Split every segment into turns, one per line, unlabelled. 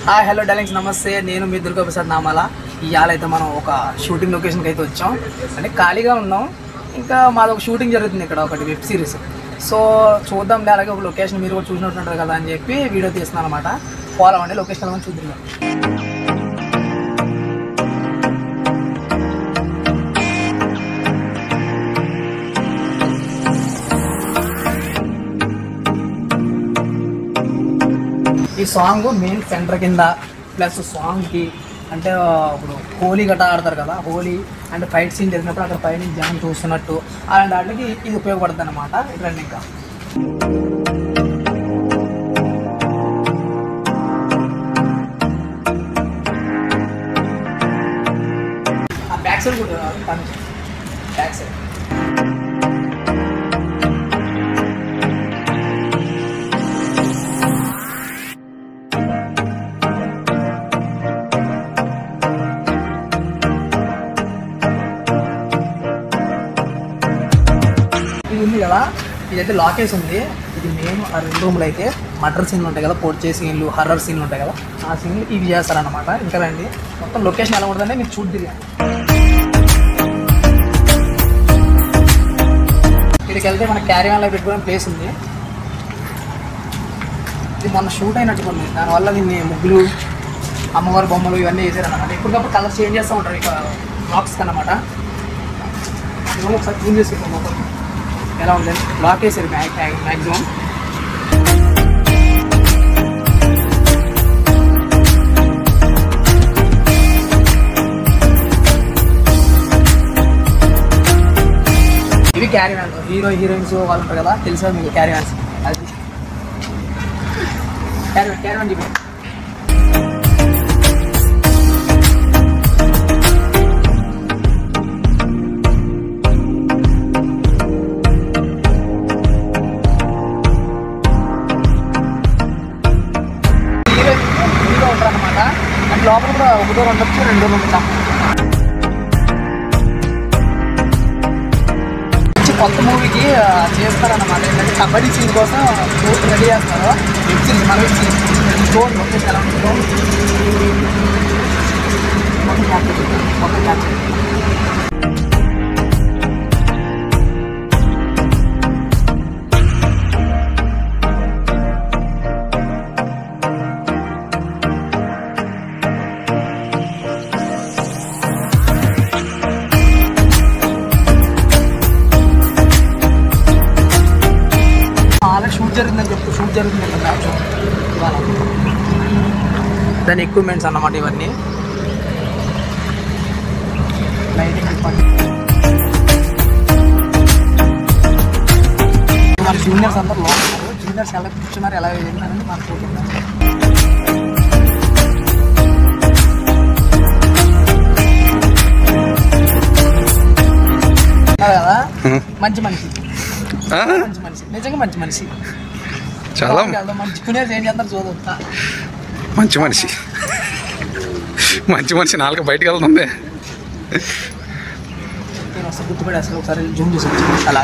Hi hello darlings నమస్తే, నేను మీ దుర్గా ప్రసాద్ నామాల. ఇవాళ అయితే మనం ఒక షూటింగ్ లొకేషన్కి అయితే వచ్చాం. అంటే ఖాళీగా ఉన్నాం, ఇంకా మాది ఒక షూటింగ్ జరుగుతుంది ఇక్కడ, ఒకటి వెబ్ సిరీస్. సో చూద్దాం, అలాగే ఒక లొకేషన్ మీరు కూడా చూసినట్టుంటారు కదా అని చెప్పి వీడియో తీస్తున్నాను అనమాట. ఫాలో అవ్వండి, లొకేషన్ మనం చూద్దాం. ఈ సాంగ్ మెయిన్ సెంటర్ కింద ప్లస్ సాంగ్కి అంటే ఇప్పుడు హోలీ గట్రా ఆడతారు కదా, హోలీ అంటే ఫైట్ సీన్ జరిగినప్పుడు అక్కడ పైన జనం చూస్తున్నట్టు అలాంటి వాటికి ఇది ఉపయోగపడుతుంది అనమాట. ఇక్కడ ఇంకా బ్యాక్ సైడ్ కూడా బ్యాక్ సైడ్ ఉంది కదా, ఇదైతే లాకేజ్ ఉంది. ఇది మెయిన్ ఆ 2 రూమ్లు అయితే మర్డర్ సీన్లు ఉంటాయి కదా, పోర్చే సీన్లు, హర్రర్ సీన్లు ఉంటాయి కదా, ఆ సీన్లు ఇవి చేస్తారనమాట. ఇంకా రండి, మొత్తం లొకేషన్ ఎలా ఉంటుందంటే మీరు చూద్దిరి. ఇక్కడికి వెళ్తే మన క్యారీఆన్లో పెట్టుకునే ప్లేస్ ఉంది. ఇది మొన్న షూట్ అయినట్టుగా ఉంది, దానివల్ల దీన్ని ముగ్గులు, అమ్మవారి బొమ్మలు ఇవన్నీ వేసారనమాట. ఎప్పటికప్పుడు కలర్ చేంజ్ చేస్తూ ఉంటారు ఇక బ్లాక్స్ కన్నమాట. ఒకసారి క్లీన్ చేసుకుంటాం మొత్తం ఎలా ఉందండి. బ్లాక్ వేసారు మ్యాక్సిమం. ఇవి క్యారీ వ్యాన్స్. హీరోయిన్స్ వాళ్ళు ఉంటారు కదా, తెలుసా మీకు క్యారీ వ్యాన్స్? అది క్యారీ వ్యాన్ చెప్పి ఉంటారనమాట. అంటే లోపల కూడా 1 డోర్ ఉండొచ్చు, 2 డోర్లు ఉండొచ్చు. కొత్త మూవీకి చేస్తారన్నమాట. ఏంటంటే కబడ్డీ సీన్ కోసం రెడీ చేస్తారు. వెబ్ సిరీస్, మన వెబ్ సిరీస్ చూడండి లొకేషన్ ఎలా ఉంటుందో. మొత్తం క్యాప్చర్ షూట్ జరుగుతుంది మ్యాచ్. దాని ఎక్విప్మెంట్స్ అన్నమాట ఇవన్నీ. లైటింగ్ మన జూనియర్స్ అందరూ లోపల, జూనియర్స్ ఎలా కూర్చున్నారు, ఎలా వెళ్ళినారని మనకు చూస్తున్నాం కదా. మంచి మనిషి, మంచి మనిషి, నిజంగా మంచి మనిషి.
చాలా
మంచి ఏం చేస్తారు చూద్దాం.
మంచి మనిషి, మంచి మనిషి. నాలుగు బయటకు వెళ్తుంది.
నేను అసలు గుర్తుపడి అసలు ఒకసారి జూమ్ చేసి అలా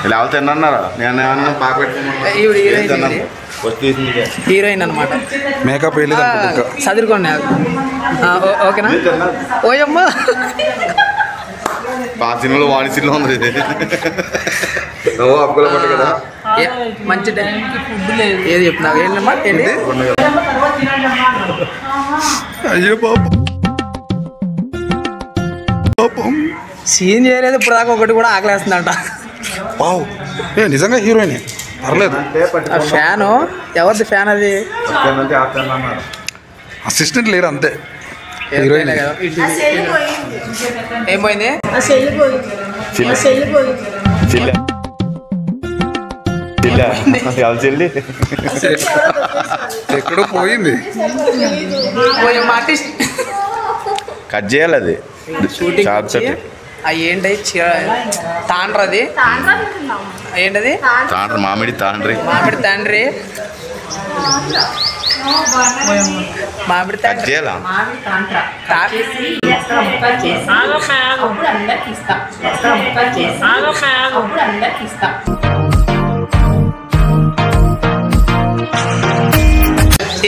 ఇలా తిన్నారా? నేను ఏమన్నా పాక
హీరోయిన్ అనమాట.
మేకప్
చదువుకోండి ఓకేనా? ఓయమ్మ
పాత సినిమాలో వాడి సినిమా ఉంది ఇది. కదా
మంచి ఏది చెప్తున్నా ఏంటమ్మా? ఏంటి?
అయ్యో పాపం
సీన్ చేయలేదు ఇప్పుడు దాకా, ఒకటి కూడా ఆకలేస్తుందంట.
వావ్, నిజంగా హీరోయిన్ పర్లేదు.
ఫ్యాను ఎవరిది ఫ్యాన్? అది
అసిస్టెంట్ లేరు అంతే. హీరోయిన్
ఏమైంది?
ఎక్కడో పోయింది.
కట్ చేయాలి అది
షూటింగ్. ఏంటి తాండ్రది ఏంటది?
తాండ్రి మామిడి తాండ్రి
మామిడి తండ్రి. మామిడి
కట్ చేయాలా?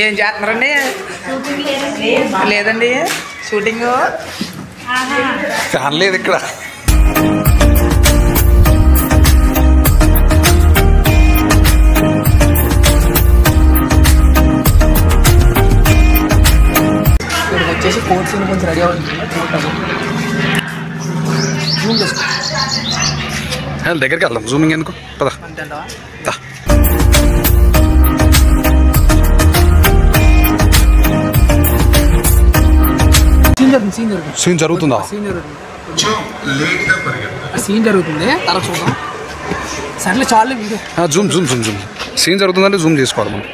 ఏం చేస్తున్నారండి? లేదండి షూటింగ్
కానలేదు ఇక్కడ.
ఇక్కడికి వచ్చేసి కోర్స్ కొంచెం రెడీ అవుతుంది. జూమ్ చేసుకో
దగ్గరికి వెళ్దాం. జూమింగ్ ఎందుకు? పద.
అంతేంటా?
దా. సీన్ జరుగుతుందా?
సీన్ జరుగుతుంది తర్వాత చూద్దాం. సర్లే చాలు video.
Zoom zoom zoom zoom. Scene జరుగుతుందంటే జూమ్ చేసుకోవాలి మనం.